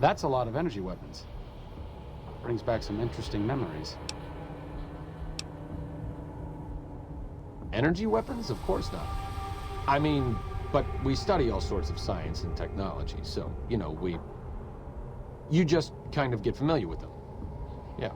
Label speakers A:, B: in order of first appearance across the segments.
A: That's a lot of energy weapons. Brings back some interesting memories.
B: Energy weapons? Of course not. I mean, but we study all sorts of science and technology, so, you just kind of get familiar with them. Yeah.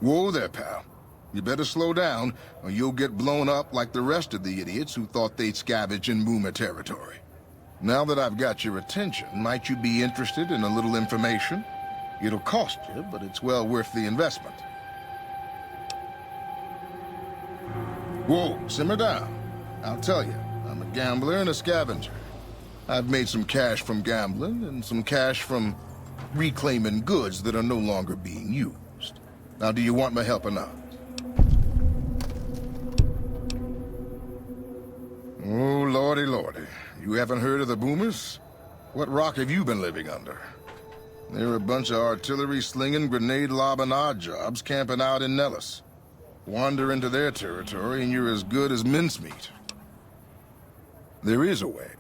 C: Whoa there, pal. You better slow down, or you'll get blown up like the rest of the idiots who thought they'd scavenge in Boomer territory. Now that I've got your attention, might you be interested in a little information? It'll cost you, but it's well worth the investment. Whoa, simmer down. I'll tell you, I'm a gambler and a scavenger. I've made some cash from gambling and some cash from reclaiming goods that are no longer being used. Now, do you want my help or not? Oh, lordy, lordy. You haven't heard of the Boomers? What rock have you been living under? They're a bunch of artillery-slinging, grenade-lobbing odd jobs camping out in Nellis. Wander into their territory and you're as good as mincemeat. There is a way,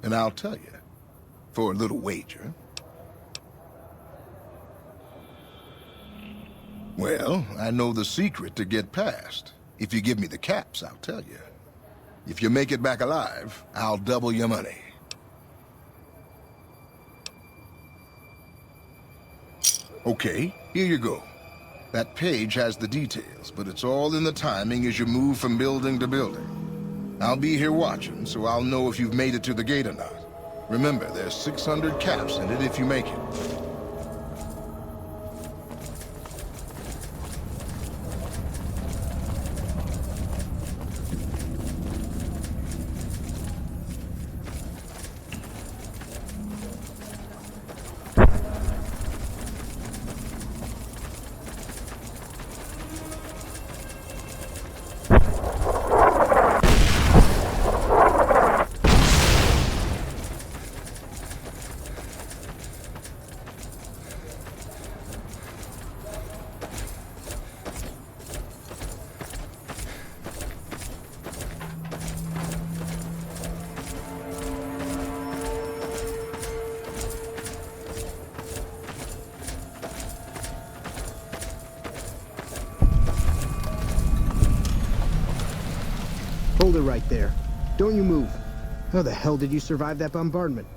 C: and I'll tell you. For a little wager. Well, I know the secret to get past. If you give me the caps, I'll tell you. If you make it back alive, I'll double your money. Okay, here you go. That page has the details, but it's all in the timing as you move from building to building. I'll be here watching, so I'll know if you've made it to the gate or not. Remember, there's 600 caps in it if you make it.
D: Hold it right there. Don't you move. How the hell did you survive that bombardment?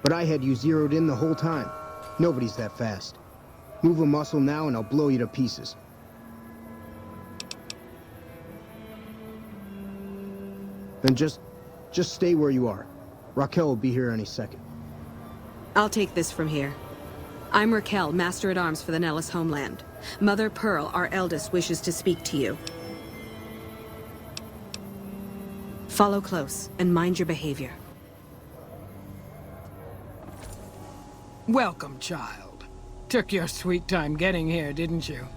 D: But I had you zeroed in the whole time. Nobody's that fast. Move a muscle now and I'll blow you to pieces. Then just stay where you are. Raquel will be here any second.
E: I'll take this from here. I'm Raquel, Master-at-Arms for the Nellis homeland. Mother Pearl, our eldest, wishes to speak to you. Follow close and mind your behavior.
F: Welcome, child. Took your sweet time getting here, didn't you?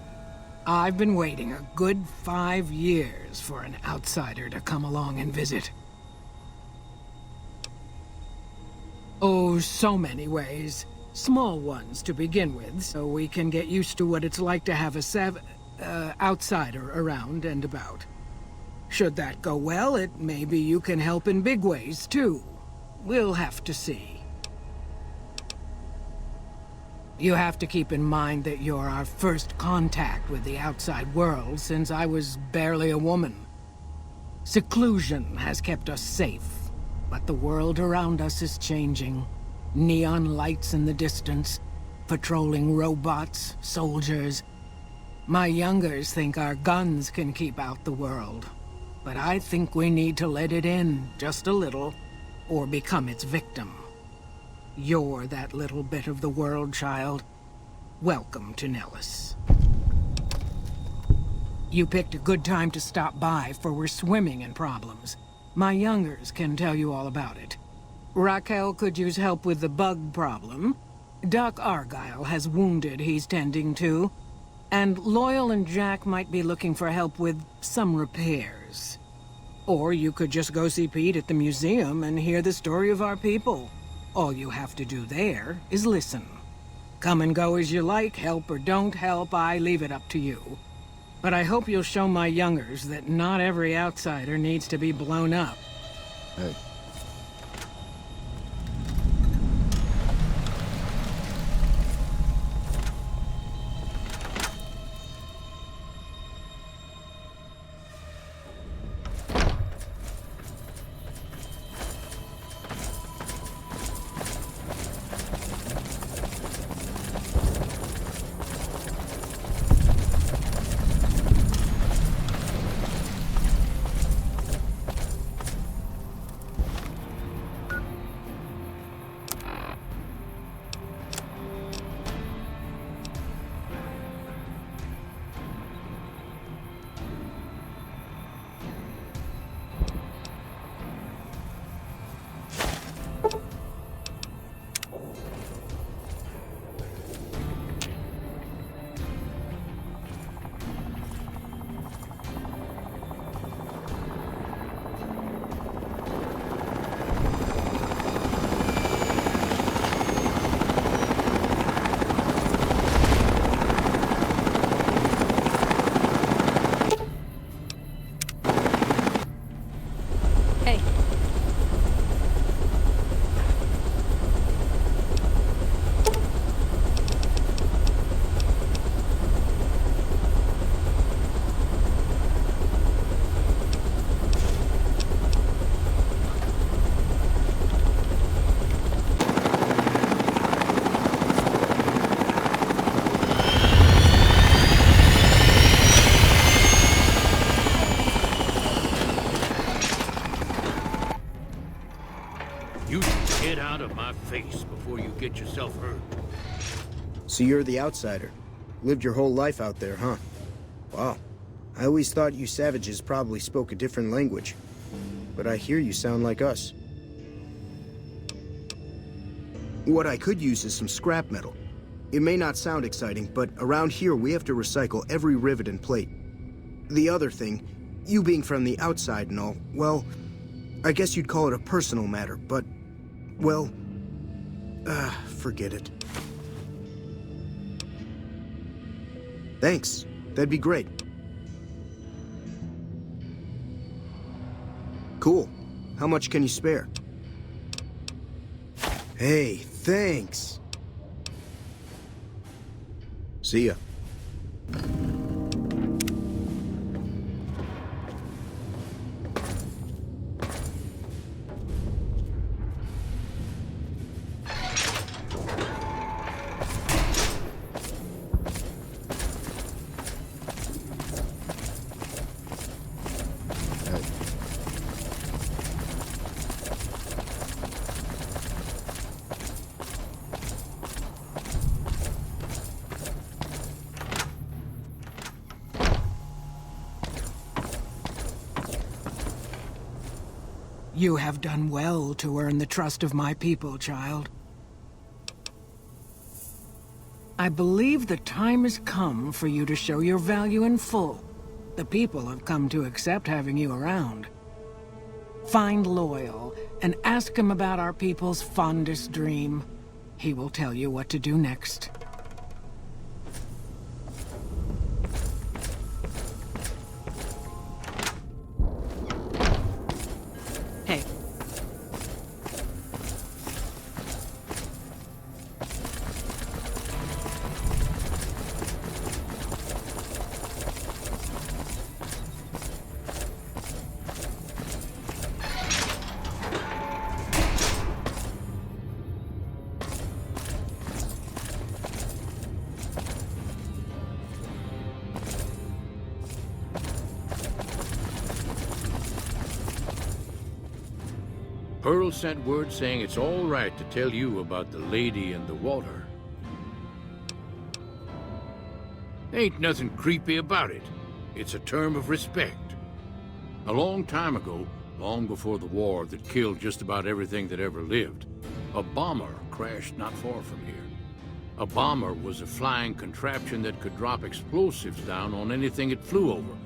F: I've been waiting a good 5 years for an outsider to come along and visit. Oh, so many ways. Small ones to begin with, so we can get used to what it's like to have a outsider around and about. Should that go well, maybe you can help in big ways, too. We'll have to see. You have to keep in mind that you're our first contact with the outside world since I was barely a woman. Seclusion has kept us safe, but the world around us is changing. Neon lights in the distance, patrolling robots, soldiers. My youngers think our guns can keep out the world, but I think we need to let it in just a little, or become its victim. You're that little bit of the world, child. Welcome to Nellis. You picked a good time to stop by, for we're swimming in problems. My youngers can tell you all about it. Raquel could use help with the bug problem. Doc Argyle has wounded he's tending to. And Loyal and Jack might be looking for help with some repairs. Or you could just go see Pete at the museum and hear the story of our people. All you have to do there is listen. Come and go as you like, help or don't help, I leave it up to you. But I hope you'll show my youngers that not every outsider needs to be blown up.
C: Hey.
G: You should get out of my face before you get yourself hurt.
D: So you're the outsider. Lived your whole life out there, huh? Wow. I always thought you savages probably spoke a different language. But I hear you sound like us. What I could use is some scrap metal. It may not sound exciting, but around here we have to recycle every rivet and plate. The other thing, you being from the outside and all, well, I guess you'd call it a personal matter, but, well, forget it. Thanks. That'd be great. Cool. How much can you spare? Hey, thanks. See ya.
F: You have done well to earn the trust of my people, child. I believe the time has come for you to show your value in full. The people have come to accept having you around. Find Loyal and ask him about our people's fondest dream. He will tell you what to do next. Hey.
G: Pearl sent word saying it's all right to tell you about the lady in the water. Ain't nothing creepy about it. It's a term of respect. A long time ago, long before the war that killed just about everything that ever lived, a bomber crashed not far from here. A bomber was a flying contraption that could drop explosives down on anything it flew over.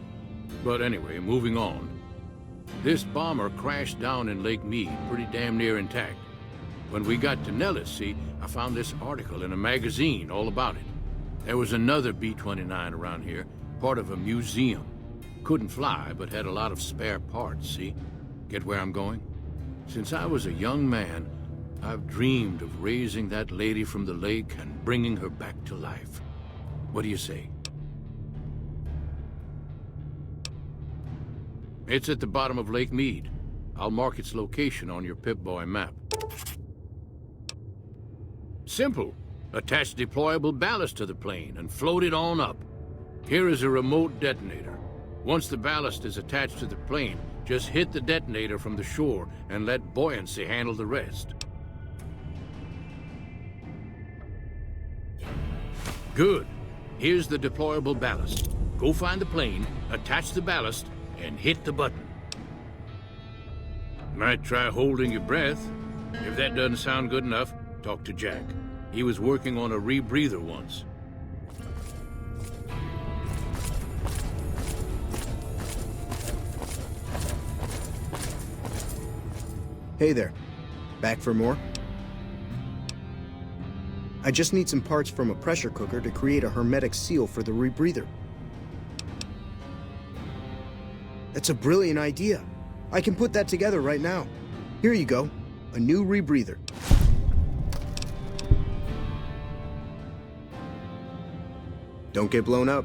G: But anyway, moving on. This bomber crashed down in Lake Mead, pretty damn near intact. When we got to Nellis, see, I found this article in a magazine all about it. There was another B-29 around here, part of a museum. Couldn't fly, but had a lot of spare parts, see? Get where I'm going? Since I was a young man, I've dreamed of raising that lady from the lake and bringing her back to life. What do you say? It's at the bottom of Lake Mead. I'll mark its location on your Pip-Boy map. Simple. Attach deployable ballast to the plane and float it on up. Here is a remote detonator. Once the ballast is attached to the plane, just hit the detonator from the shore and let buoyancy handle the rest. Good. Here's the deployable ballast. Go find the plane, attach the ballast, and hit the button. Might try holding your breath. If that doesn't sound good enough, talk to Jack. He was working on a rebreather once.
D: Hey there. Back for more? I just need some parts from a pressure cooker to create a hermetic seal for the rebreather. That's a brilliant idea. I can put that together right now. Here you go. A new rebreather. Don't get blown up.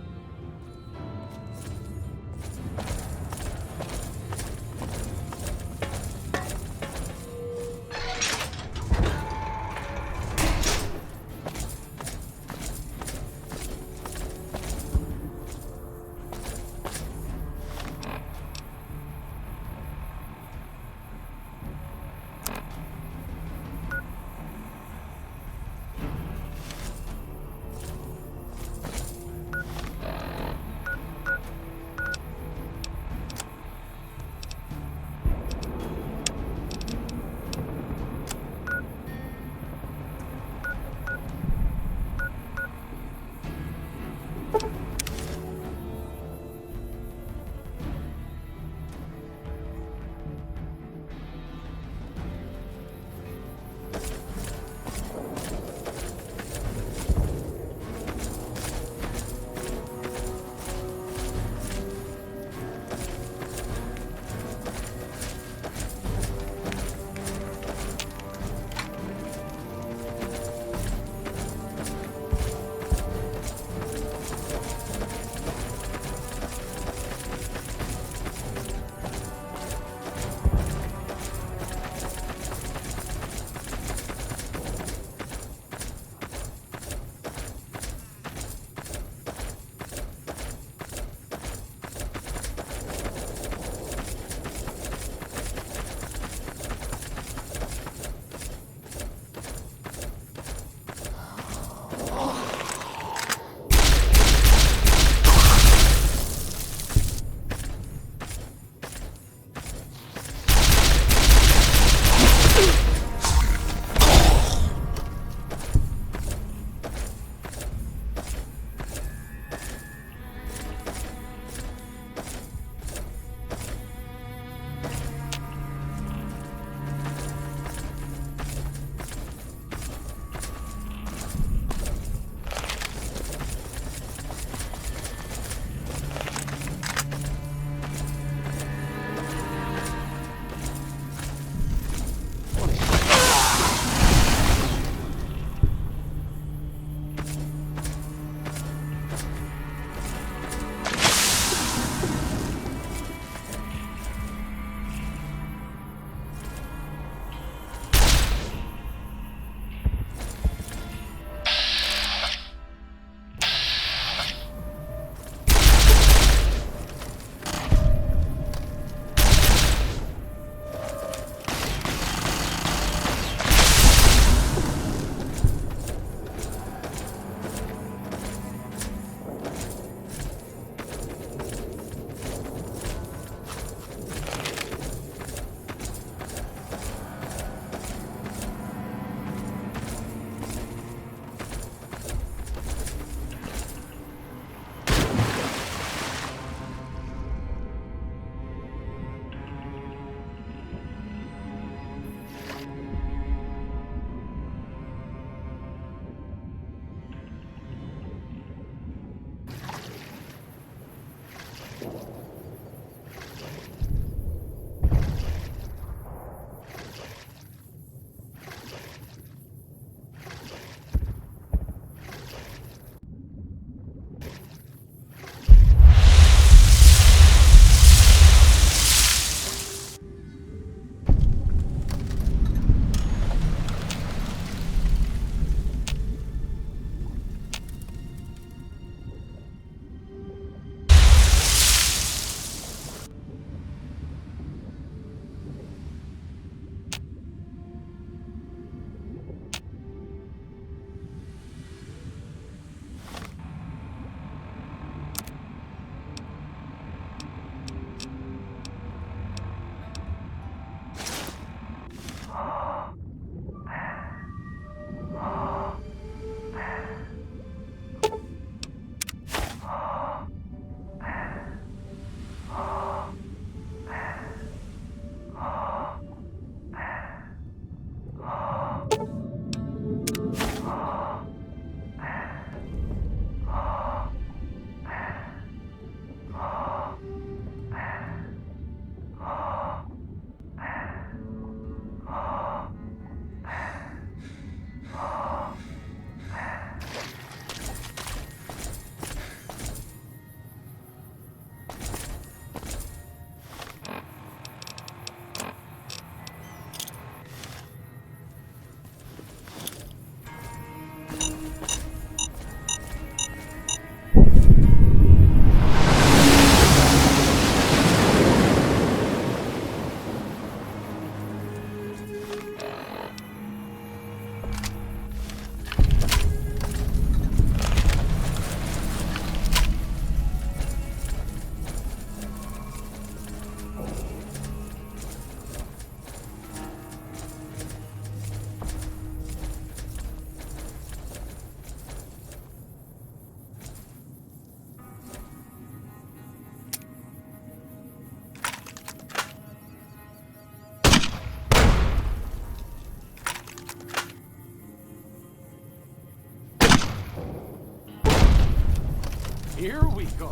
A: Here we go.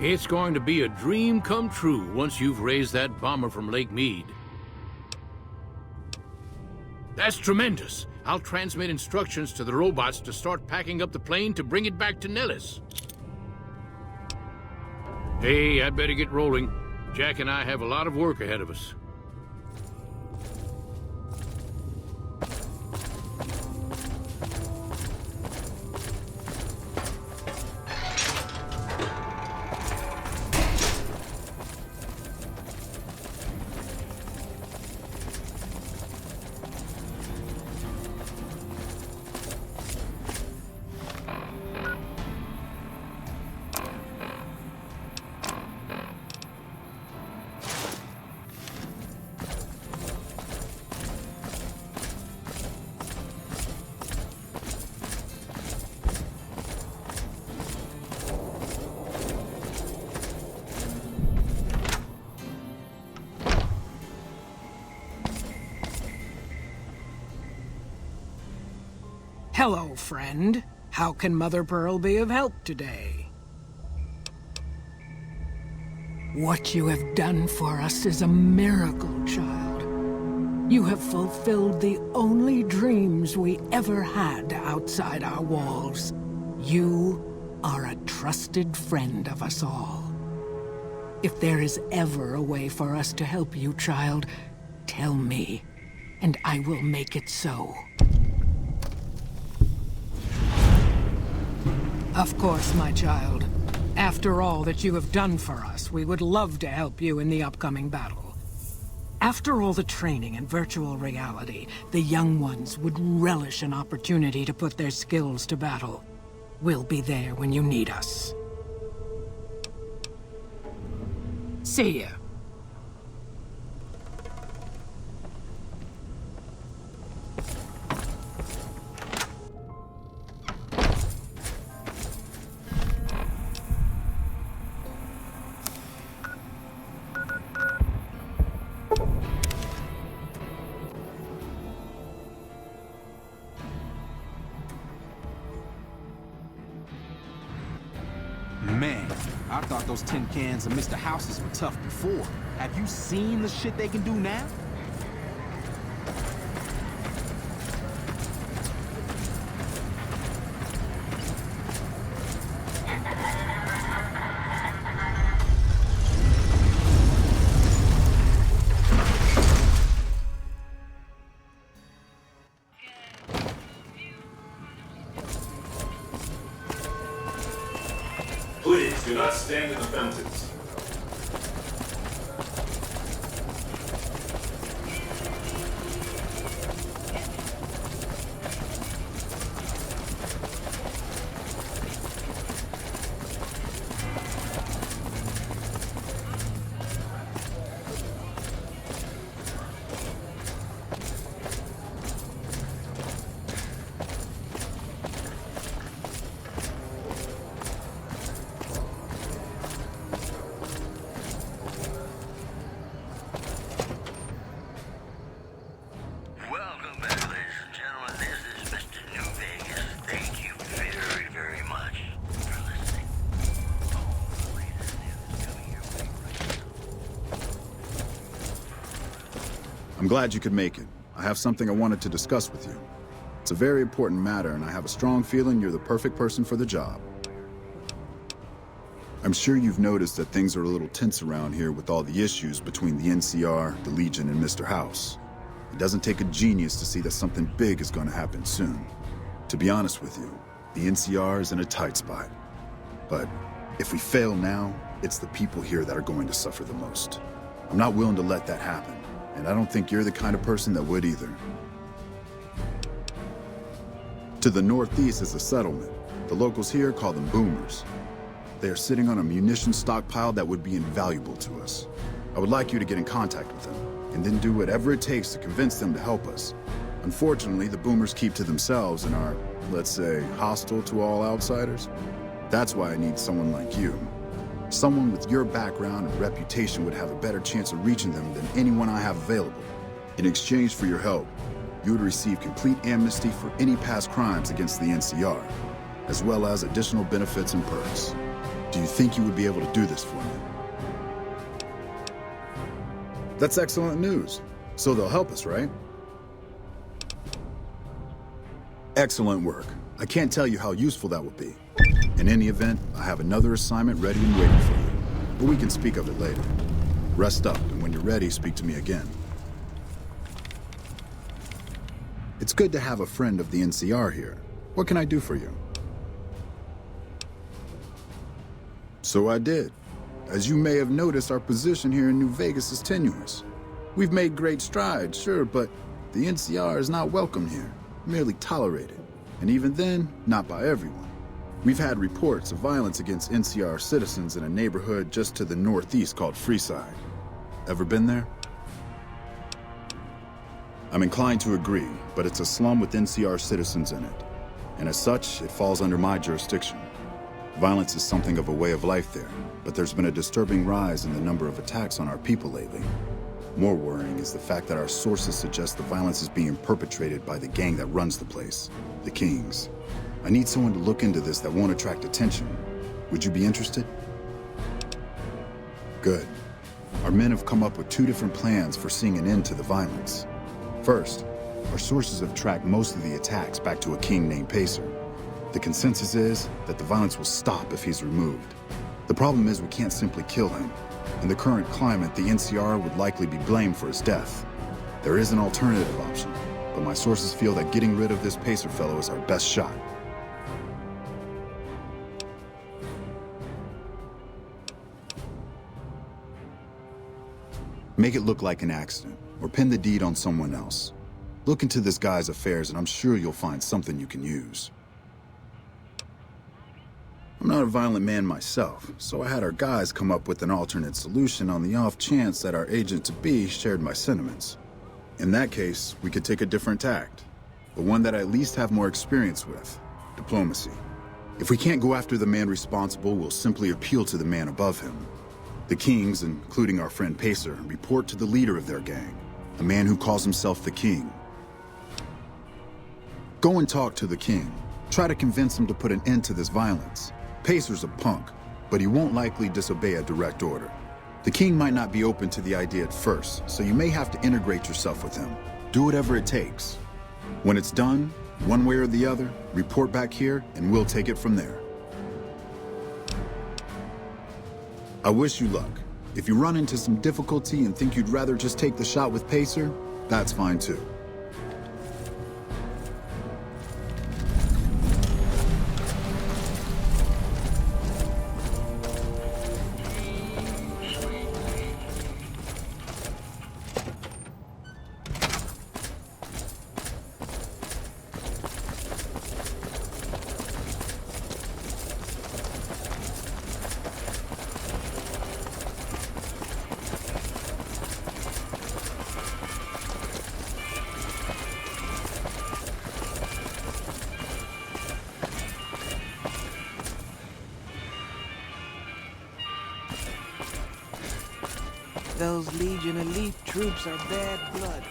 G: It's going to be a dream come true once you've raised that bomber from Lake Mead. That's tremendous. I'll transmit instructions to the robots to start packing up the plane to bring it back to Nellis. Hey, I'd better get rolling. Jack and I have a lot of work ahead of us.
F: Hello, friend. How can Mother Pearl be of help today? What you have done for us is a miracle, child. You have fulfilled the only dreams we ever had outside our walls. You are a trusted friend of us all. If there is ever a way for us to help you, child, tell me, and I will make it so. Of course, my child. After all that you have done for us, we would love to help you in the upcoming battle. After all the training in virtual reality, the young ones would relish an opportunity to put their skills to battle. We'll be there when you need us. See ya.
H: Man, I thought those tin cans and Mr. Houses were tough before. Have you seen the shit they can do now?
I: Please do not stand in the fountains.
J: I'm glad you could make it. I have something I wanted to discuss with you. It's a very important matter, and I have a strong feeling you're the perfect person for the job. I'm sure you've noticed that things are a little tense around here with all the issues between the NCR, the Legion, and Mr. House. It doesn't take a genius to see that something big is going to happen soon. To be honest with you, the NCR is in a tight spot. But if we fail now, it's the people here that are going to suffer the most. I'm not willing to let that happen, and I don't think you're the kind of person that would either. To the northeast is a settlement. The locals here call them boomers. They are sitting on a munitions stockpile that would be invaluable to us. I would like you to get in contact with them, and then do whatever it takes to convince them to help us. Unfortunately, the boomers keep to themselves and are, let's say, hostile to all outsiders. That's why I need someone like you. Someone with your background and reputation would have a better chance of reaching them than anyone I have available. In exchange for your help, you would receive complete amnesty for any past crimes against the NCR, as well as additional benefits and perks. Do you think you would be able to do this for me? That's excellent news. So they'll help us, right? Excellent work. I can't tell you how useful that will be. In any event, I have another assignment ready and waiting for you. But we can speak of it later. Rest up, and when you're ready, speak to me again. It's good to have a friend of the NCR here. What can I do for you? So I did. As you may have noticed, our position here in New Vegas is tenuous. We've made great strides, sure, but the NCR is not welcome here, merely tolerated. And even then, not by everyone. We've had reports of violence against NCR citizens in a neighborhood just to the northeast called Freeside. Ever been there? I'm inclined to agree, but it's a slum with NCR citizens in it. And as such, it falls under my jurisdiction. Violence is something of a way of life there, but there's been a disturbing rise in the number of attacks on our people lately. More worrying is the fact that our sources suggest the violence is being perpetrated by the gang that runs the place, the Kings. I need someone to look into this that won't attract attention. Would you be interested? Good. Our men have come up with 2 different plans for seeing an end to the violence. First, our sources have tracked most of the attacks back to a king named Pacer. The consensus is that the violence will stop if he's removed. The problem is we can't simply kill him. In the current climate, the NCR would likely be blamed for his death. There is an alternative option, but my sources feel that getting rid of this Pacer fellow is our best shot. Make it look like an accident, or pin the deed on someone else. Look into this guy's affairs and I'm sure you'll find something you can use. I'm not a violent man myself, so I had our guys come up with an alternate solution on the off chance that our agent-to-be shared my sentiments. In that case, we could take a different tact, the one that I at least have more experience with, diplomacy. If we can't go after the man responsible, we'll simply appeal to the man above him. The Kings, including our friend Pacer, report to the leader of their gang, a man who calls himself the King. Go and talk to the King. Try to convince him to put an end to this violence. Pacer's a punk, but he won't likely disobey a direct order. The King might not be open to the idea at first, so you may have to integrate yourself with him. Do whatever it takes. When it's done, one way or the other, report back here and we'll take it from there. I wish you luck. If you run into some difficulty and think you'd rather just take the shot with Pacer, that's fine too.
K: Those Legion elite troops are bad blood.